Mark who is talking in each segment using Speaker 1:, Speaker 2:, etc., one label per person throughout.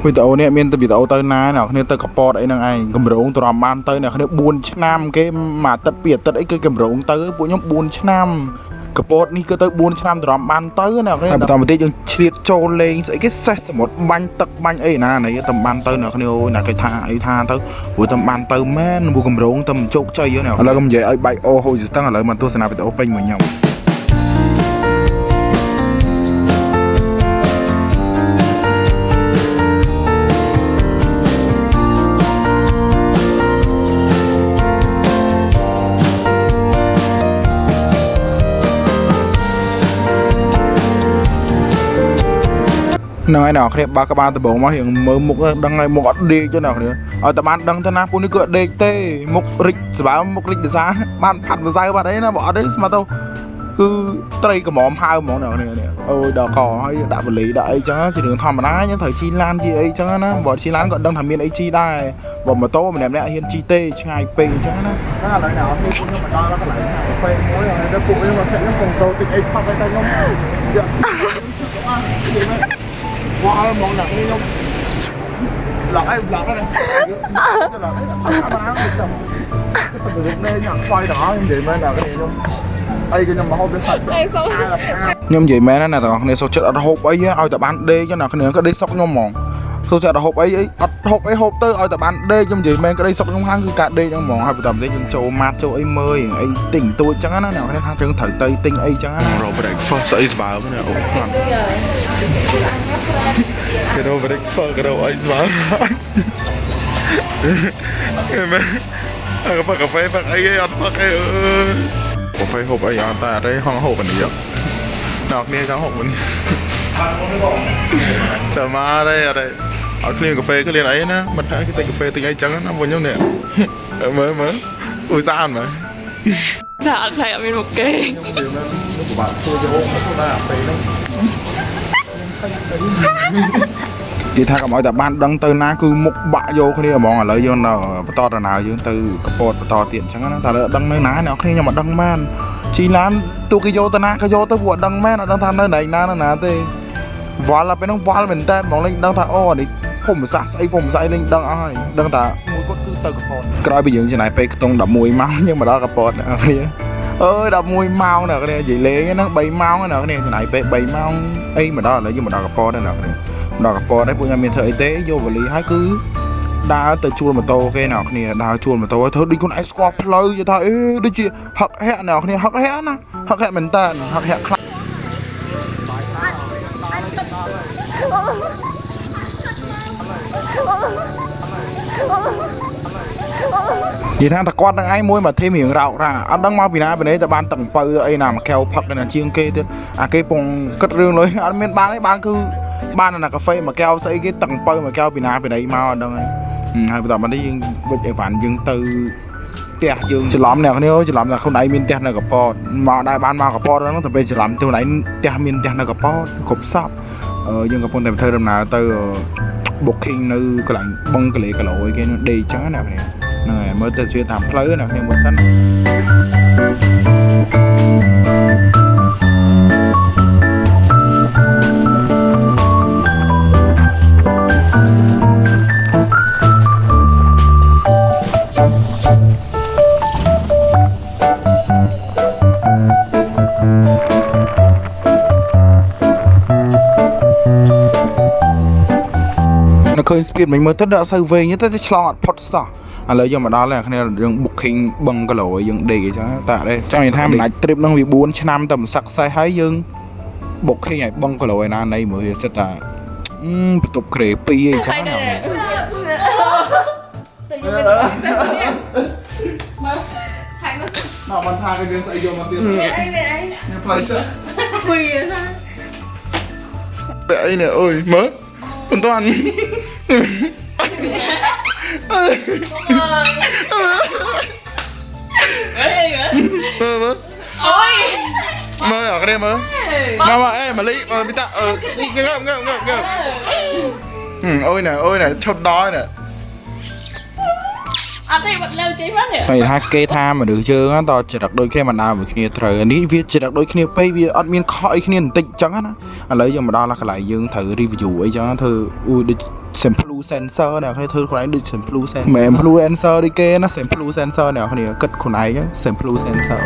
Speaker 1: វីដេអូនេះមានតែវីដេអូទៅណាអ្នកគ្នាទៅកប៉តអីហ្នឹងឯងកម្រងទ្រាំបានទៅអ្នកគ្នា4ឆ្នាំគេមួយអាទិត្យ2អាទិត្យអីគឺកម្រងទៅពួកខ្ញុំ4ឆ្នាំកប៉តនេះគឺទៅ4ឆ្នាំទ្រាំបានទៅអ្នកគ្នាបន្តមកទៀតយើងឆ្លៀតចូលលេងស្អីគេសេះសមុទ្របាញ់ទឹកបាញ់អីណានេះតែបានទៅអ្នកគ្នាអូយណាគេថាអីថាទៅព្រោះតែបានទៅមែនពួកកម្រងតែមិនជោគជ័យហ្នឹងឥឡូវខ្ញុំនិយាយឲ្យបែកអូហូចស្ទឹងឥឡូវមកទស្សនាវីដេអូពេញមួយខ្ញុំហ្នឹងហើយអ្នកគ្នាបើក្បាលដំបងមករៀងមើលមុខដឹងហើយមុខអត់ដេកទេអ្នកគ្នាឲ្យតែបានដឹងទៅណាពួកនេះគឺអត់ដេកទេមុខរិចស្បើមុខរិចភាសាបានផាត់ភាសាបាត់អីណាបើអត់ទេស្មើទៅគឺត្រីកំមហើហ្មងអ្នកគ្នានេះអូយដល់កហើយដាក់បលីដាក់អីចឹងជារឿងធម្មតាយើងត្រូវជីឡានជីអីចឹងណាបើជីឡានក៏ដឹងថាមានអីជីដែរបើម៉ូតូម្នាក់ហ៊ានជីទេឆ្ងាយពេកអញ្ចឹងណាឥឡូវអ្នកអត់មានពួកខ្ញុំមកដល់កន្លែងកាហ្វេមួយហើយដល់ពួកខ្ញុំមកភ័ក្រខ្ញុំកំតោទិញអីផឹកឲ្យតែខ្ញុំយកវល់ហ្មងអ្នកនេះខ្ញុំឡក់អីឡក់ហ្នឹងឡក់អីអត់បានចាំទៅនេះញ៉ាំខ្វាយដល់ខ្ញុំនិយាយមែនដល់ខ្ញុំអីខ្ញុំមកហូបដូចសាច់ខ្ញុំនិយាយមែនណាអ្នកទាំងអស់គ្នាសុខចិត្តអត់ហូបអីឲ្យតែបានដេកណាគ្នាក៏ដេកសុកខ្ញុំហ្មងសុខចិត្តអត់ហូបអីអត់ហូបអីហូបទៅឲ្យតែបានដេកខ្ញុំនិយាយមែនក្តីសុខខ្ញុំខាងគឺការដេកហ្នឹងហ្មងហើយបន្តមកទៀតយើងចូលម៉ាត់ចូលអីមើលអីទិញទួចចឹងណាអ្នកគ្នាថាយើងត្រូវទៅទិញអីចឹងណារក breakfast ស្អីស្បើណាអូគាត់គេរក breakfast គេរកអីស្បើមែនកាហ្វេផឹកអីអត់ផឹកអីកាហ្វេហូបអីអត់តែអត់ទេហងហូបនេះអ្នកគ្នាចង់ហូបនេះសមាទេអត់ទេអត់ឃ្លៀងកាហ្វេឃ្លៀងអីណាមិនថាគេទិញកាហ្វេទិញអីចឹងណាពួកខ្ញុំនេះមើលឧស្សាហ៍មើលតែអត់ខ្លាចអត់មានមុខគេខ្ញុំពិបាកធ្វើយកមកដល់អាពេលហ្នឹងគេថាកុំឲ្យតែបានដឹងទៅណាគឺមុខបាក់យកគ្នាហ្មងឥឡូវយើងបន្តដំណើរយើងទៅកពតបន្តទៀតអញ្ចឹងណាតែដឹងនៅណាអ្នកគ្នាខ្ញុំអត់ដឹងមែនជីឡានទូគេយកទៅណាក៏យកទៅព្រោះអត់ដឹងមែនអត់ដឹងថានៅណាទេវល់ទៅហ្នឹងវល់មែនតើហ្មងលេងដឹងថាអូនេះភូមិសាស្ត្រស្អីភូមិសាស្ត្រអីលេងដឹងអស់ហើយដឹងថាមួយគាត់គឺទៅកពតក្រោយពីយើងចំណាយពេលខ្ទង់11ម៉ោងយើងមកដល់កពតអ្នកគ្នាអើយ11ម៉ោងអ្នកគ្នានិយាយលេងហ្នឹង3ម៉ោងអ្នកគ្នាចំណាយពេល3ម៉ោងអីមកដល់ឥឡូវយើងមកដល់កពតអ្នកគ្នាដល់កពតហើយពួកខ្ញុំមានធ្វើអីទេយកវលីហើយគឺដើរទៅជួលម៉ូតូគេអ្នកគ្នាដើរជួលម៉ូតូឲ្យធ្វើដូចខ្លួនឯងស្គាល់ផ្លូវយល់ថាអេដូចជាហឹកហាក់អ្នកគ្នាហឹកហាក់ណាហឹកហាក់មែនតើហឹកហាក់ខ្លាំងនិយាយថាតគាត់នឹងឯងមួយមកធីមរៀងរោករ៉ាអត់ដឹងមកពីណាពីនេះតែបានតឹងបើអីណាមកកែវផឹកណាជាងគេទៀតអាគេពងគិតរឿងលុយអត់មានបានទេបានគឺបានណាកាហ្វេមកកែវស្អីគេតឹងបើមកកែវពីណាពីណីមកអត់ដឹងហើយហើយបន្តមកនេះយើងវិចអីវ៉ាន់យើងទៅផ្ទះយើងច្រឡំអ្នកគ្នាច្រឡំថាខ្លួនឯងមានផ្ទះនៅកប៉តមកដែរបានមកកប៉តហ្នឹងតែពេលច្រឡំខ្លួនឯងផ្ទះមានផ្ទះនៅកប៉តគ្រប់សពយើងកំពុងតែធ្វើដំណើរទៅ booking នៅកន្លែងបឹងកលេគីឡូអីគេដេកចឹងណាគ្នាហ្នឹងហើយមើលទៅស្វាតាមផ្លូវណាគ្នាមុនសិនឃើញស្ពីតមិនមើលទៅដល់សូវវែងទេឆ្លងអត់ផុតសោះឥឡូវយើងមកដល់ហើយគ្នាយើង booking បឹងគីឡូយើងដេកអីចឹងតែអត់ទេចង់និយាយថាមិនអាច trip ហ្នឹងវា4ឆ្នាំតែមិនសឹកសេះហើយយើង booking ឲ្យបឹងគីឡូឯណានៃមើលវាសិតថាបន្ទប់ក្រេ2អីចឹងណាតែយើងមិនដឹងស្អីទៀតមើលថៃមកមិនថាគេយើងស្អីយកមកទៀតអីខ្ញុំផ្លៃចាពីណាពេលអីនេះអើយមើលមិនតាន់Ôi mơ ở đây mơ mà ê mà lý mà ta ngơ ôi nè chốt đói nè
Speaker 2: anh thì bật leo cháy mất nhỉ
Speaker 1: តែថាគេថាមនុស្សយើងតចរិតដូចគ្នាមិនដើរមួយគ្នាត្រូវនេះវាចរិតដូចគ្នាពេកវាអត់មានខកអីគ្នាបន្តិចអញ្ចឹងណាឥឡូវយើងមកដល់កន្លែងយើងត្រូវ review អីចឹងធ្វើដូច influencer អ្នកគ្នាធ្វើខ្លួនឯងដូច influencer មិន influencer ដូចគេណា influencer អ្នកគ្នាគិតខ្លួនឯង influencer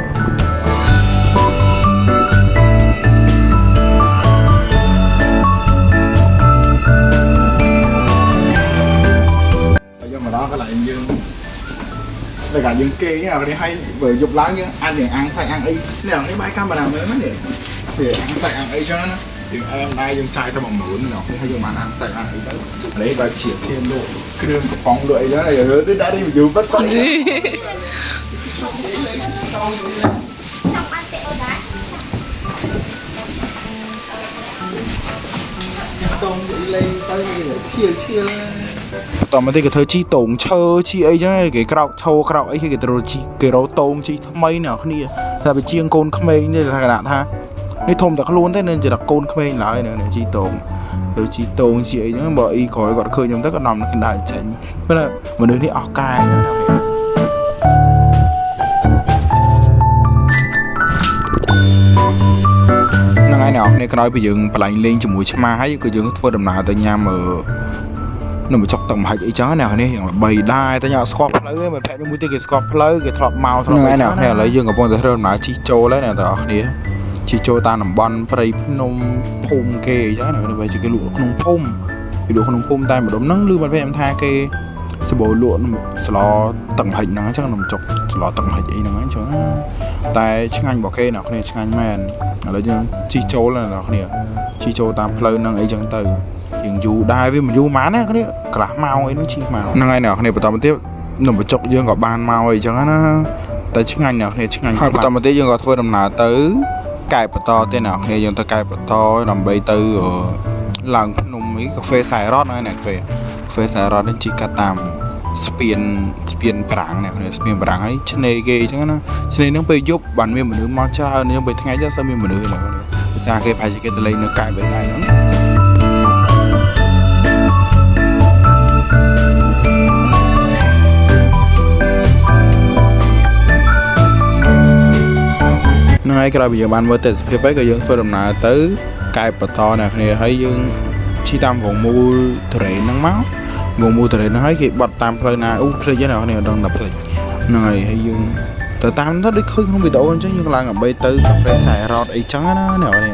Speaker 1: យើងមកដល់កន្លែងយើងតែកាយើងគេនេះឲ្យបើយប់ឡើងយើងអាចទាំងអាំងសាច់អាំងអីនេះនេះបាយកាមេរ៉ាមើលហ្នឹងនេះវាអាំងសាច់អាំងអីចឹងណាយើងអែមដែរយើងចាយទៅ10000នេះហើយយើងបានអាំងសាច់អាំងអីទៅនេះបើជាសៀនលក់គ្រឿងកំប៉ុងលក់អីចឹងហើយរើទៅដាក់នេះយូរបាត់ទៅតងលេងទៅឈៀលតមកទីគេធ្វើជីតងឈើជីអីចឹងគេក្រោកឈោក្រោកអីគេទៅជីគេរោតងជីថ្មីអ្នកគ្នាតែវាជាងកូនក្មេងនេះថានេះធំតែខ្លួនទេនឹងជាកូនក្មេងឡើយនៅជីតងឬជីតងជីអីចឹងបើអ៊ីក្រោយគាត់ឃើញខ្ញុំទៅគាត់នាំគ្នាដើរចេញព្រោះមនុស្សនេះអស់កាយហ្នឹងហើយអ្នកគ្នាក្រោយពីយើងបលែងលេងជាមួយឆ្មាហើយគឺយើងធ្វើដំណើរទៅញ៉ាំនៅមកចុកទឹកមហិចអីចឹងណានេះយ៉ាងល្បីដែរតែញ៉ាំស្គាល់ផ្លូវឯងមិត្តភក្តិខ្ញុំមួយទៀតគេស្គាល់ផ្លូវគេធ្លាប់មកហ្នឹងហើយណាឥឡូវយើងកំពុងតែធ្វើដំណើរជិះចូលហើយណាបងប្អូនជិះចូលតាមតំបន់ព្រៃភ្នំភូមិគេអញ្ចឹងណាវាជាគេលក់ក្នុងភូមិគេលក់ក្នុងភូមិតែម្ដុំហ្នឹងឬមិត្តភក្តិខ្ញុំថាគេសបោលក់ស្លទឹកមហិចហ្នឹងអញ្ចឹងនំចុកស្លទឹកមហិចអីហ្នឹងអញ្ចឹងតែឆ្ងាញ់របស់គេណាគ្នាឆ្ងាញ់មែនឥឡូវយើងជិះចូលណាគ្នាជិះចូលតាមផ្លូវហ្នឹងអីចឹងទៅយើងយូរដែរវាមិនយូរប៉ុន្មានណាគ្នាកន្លះម៉ោងអីនោះជិះមកហ្នឹងហើយអ្នកគ្នាបន្តមកទៀតនំបញ្ចុកយើងក៏បានមកអីចឹងណាតែឆ្ងាញ់អ្នកគ្នាឆ្ងាញ់ហើយបន្តមកទៀតយើងក៏ធ្វើដំណើរទៅកែបបន្តទៀតអ្នកគ្នាយើងទៅកែបបន្តដើម្បីទៅឡើងភ្នំអីកាហ្វេសែរ៉តហ្នឹងអ្នកកាហ្វេសែរ៉តនេះជិះកាត់តាមស្ពានប្រាំងអ្នកគ្នាស្ពានប្រាំងហើយឆ្នេរគេអញ្ចឹងណាឆ្នេរហ្នឹងពេលយប់បានមានមនុស្សមកច្រើនយើងពេលថ្ងៃទៅសើមានមនុស្សអ្នកគ្នាភាសាគេប្រហែលជាគេទៅលេងនៅកែបឯដែរហ្នឹងហ្នឹងហើយក្រោយពីយើងបានមើលទេសភាពហើយក៏យើងធ្វើដំណើរទៅកែបបន្តអ្នកគ្នាហើយយើងជិះតាមវងមូលទរ៉េនហ្នឹងមកវងមូលទរ៉េនហ្នឹងហើយគេបត់តាមផ្លូវណាភ្លេចហ្នឹងអ្នកគ្នាដឹងតែភ្លេចហ្នឹងហើយយើងទៅតាមទៅដូចឃើញក្នុងវីដេអូអញ្ចឹងយើងឡើងដើម្បីទៅកាហ្វេសែរ៉តអីចឹងណាអ្នកគ្នា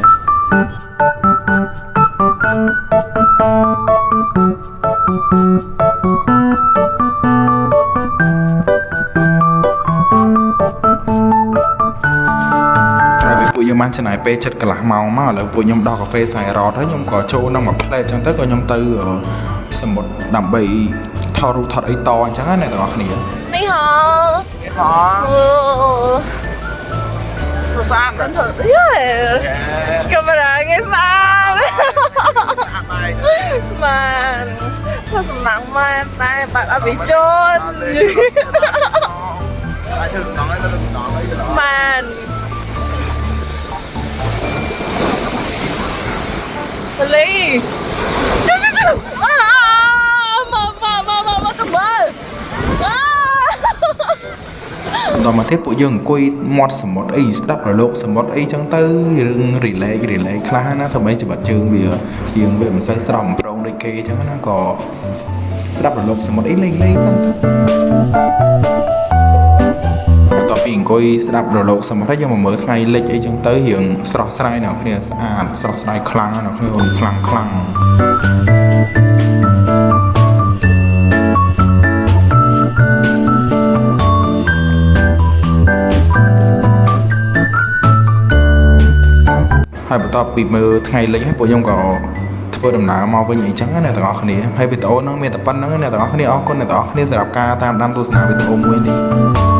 Speaker 1: ពួកខ្ញុំបានចំណាយពេលចិត្តកន្លះម៉ោងមកឥឡូវពួកខ្ញុំដល់កាហ្វេសែរ៉តហើយខ្ញុំក៏ចូលនឹងមួយផ្លែតអញ្ចឹងទៅក៏ខ្ញុំទៅសមុទ្រដើម្បីថតរូបថតអីតអញ្ចឹងណាអ្នកទាំងអស់គ្នា
Speaker 2: នេះហ៎
Speaker 1: ស្អាត
Speaker 2: ថតកាមេរ៉ាគេស្អាតបានផាសំណាងម៉ែតែបាក់អភិជន
Speaker 1: អាចធ្វើស្នងឲ្យទៅស្នងអីទៅ
Speaker 2: បានលីដល់មកទេ
Speaker 1: ពួកយើងអង្គុយមាត់សមុទ្រអីស្ដាប់រលកសមុទ្រអីចឹងទៅរឿងរីឡេកខ្លះណាធ្វើម៉េចច្បាប់ជើងវាយើងវាមិនសូវស្រស់បំប្រងដូចគេចឹងណាក៏ស្ដាប់រលកសមុទ្រអីលេងសិនទៅបន្ទាប់ពីអង្គុយស្ដាប់រលកសមុទ្រយើងមកមើលថ្ងៃលិចអីចឹងទៅរឿងស្រស់ស្រាយអ្នកគ្នាស្អាតស្រស់ស្រាយខ្លាំងអ្នកគ្នាខ្លាំងហើយបន្ទាប់ពីមើលថ្ងៃលិចហើយពួកខ្ញុំក៏ធ្វើដំណើរមកវិញអីចឹងណាអ្នកទាំងអស់គ្នាហើយវីដេអូហ្នឹងមានតែប៉ុណ្្នឹងអ្នកទាំងអស់គ្នាអរគុណអ្នកទាំងអស់គ្នាសម្រាប់ការតាមដានទស្សនាវីដេអូមួយនេះ